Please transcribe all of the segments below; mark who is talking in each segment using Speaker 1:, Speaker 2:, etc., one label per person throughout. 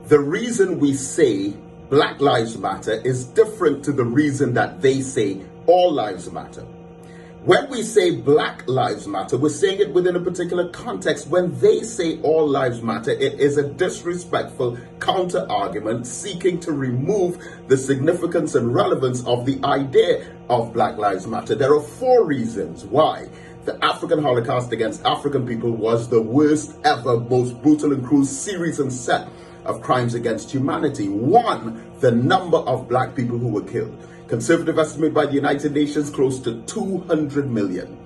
Speaker 1: the reason we say Black Lives Matter is different to the reason that they say all lives matter. When we say Black Lives Matter, we're saying it within a particular context. When they say all lives matter, it is a disrespectful counter-argument seeking to remove the significance and relevance of the idea of Black Lives Matter. There are 4 reasons why the African Holocaust against African people was the worst ever, most brutal and cruel series and set of crimes against humanity. 1, the number of black people who were killed. Conservative estimate by the United Nations, close to 200 million.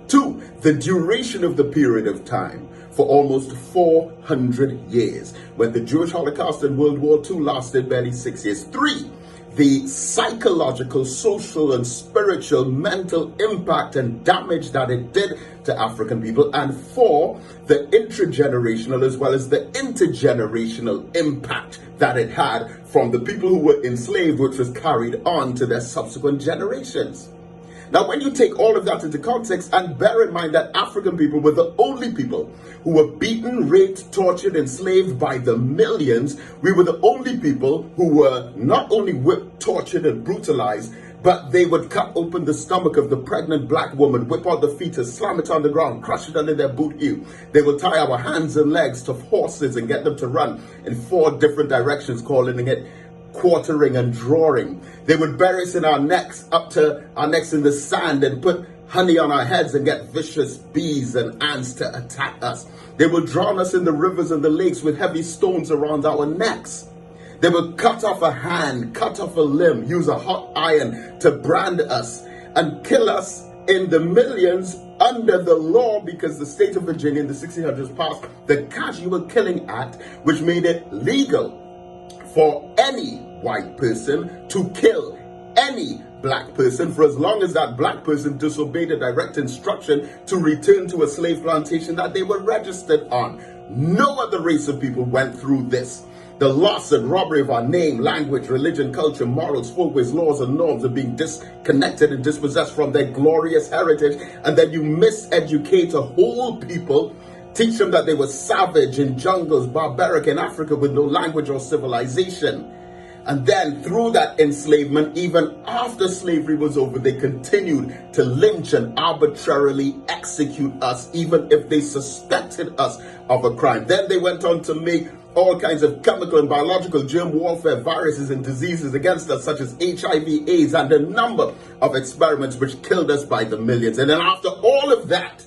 Speaker 1: 2, the duration of the period of time, for almost 400 years, when the Jewish Holocaust and World War II lasted barely 6 years. 3, the psychological, social, and spiritual, mental impact and damage that it did to African people. And 4, the intergenerational as well as the intergenerational impact that it had from the people who were enslaved, which was carried on to their subsequent generations. Now, when you take all of that into context and bear in mind that African people were the only people who were beaten, raped, tortured, enslaved by the millions, we were the only people who were not only whipped, tortured, and brutalized, but they would cut open the stomach of the pregnant black woman, whip out the fetus, slam it on the ground, crush it under their boot heel. They would tie our hands and legs to horses and get them to run in 4 different directions, calling it quartering and drawing. They would bury us in our necks, up to our necks in the sand, and put honey on our heads and get vicious bees and ants to attack us. They would drown us in the rivers and the lakes with heavy stones around our necks. They would cut off a hand, cut off a limb, use a hot iron to brand us and kill us in the millions under the law, because the state of Virginia in the 1600s passed the Casual Killing Act, which made it legal for any white person to kill any black person for as long as that black person disobeyed a direct instruction to return to a slave plantation that they were registered on. No other race of people went through this. The loss and robbery of our name, language, religion, culture, morals, folkways, laws, and norms are being disconnected and dispossessed from their glorious heritage. And then you miseducate a whole people, teach them that they were savage in jungles, barbaric in Africa with no language or civilization. And then through that enslavement, even after slavery was over, they continued to lynch and arbitrarily execute us, even if they suspected us of a crime. Then they went on to make all kinds of chemical and biological germ warfare, viruses and diseases against us, such as HIV, AIDS, and a number of experiments which killed us by the millions. And then after all of that,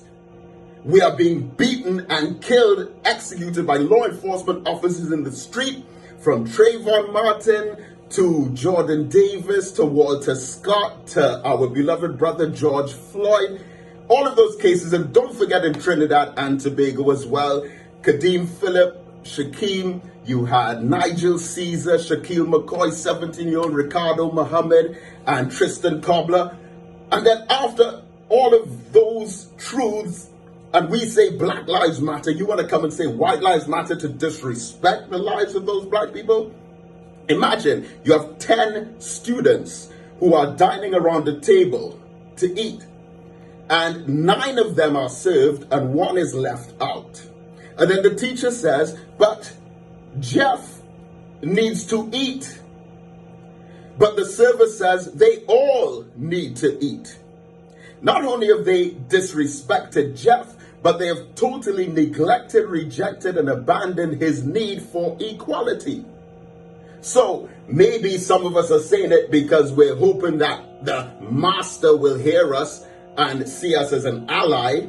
Speaker 1: we are being beaten and killed, executed by law enforcement officers in the street, from Trayvon Martin to Jordan Davis to Walter Scott to our beloved brother George Floyd. All of those cases, and don't forget in Trinidad and Tobago as well, Kadeem Phillip, Shaquem, you had Nigel Caesar, Shaquille McCoy, 17-year-old Ricardo Muhammad, and Tristan Cobbler. And then after all of those truths, and we say Black Lives Matter, you want to come and say White Lives Matter to disrespect the lives of those black people? Imagine you have 10 students who are dining around the table to eat, and 9 of them are served and 1 is left out. And then the teacher says, but Jeff needs to eat. But the server says they all need to eat. Not only have they disrespected Jeff, but they have totally neglected, rejected, and abandoned his need for equality. So maybe some of us are saying it because we're hoping that the master will hear us and see us as an ally,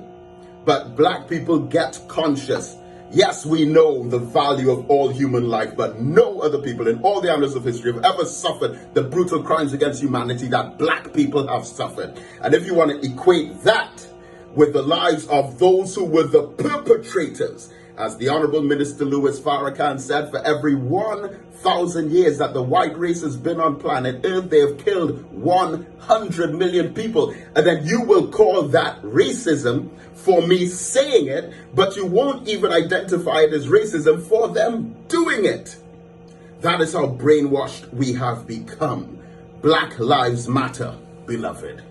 Speaker 1: but black people get conscious. Yes, we know the value of all human life, but no other people in all the annals of history have ever suffered the brutal crimes against humanity that black people have suffered. And if you want to equate that with the lives of those who were the perpetrators, as the Honorable Minister Louis Farrakhan said, for every 1,000 years that the white race has been on planet Earth, they have killed 100 million people. And then you will call that racism for me saying it, but you won't even identify it as racism for them doing it. That is how brainwashed we have become. Black Lives Matter, beloved.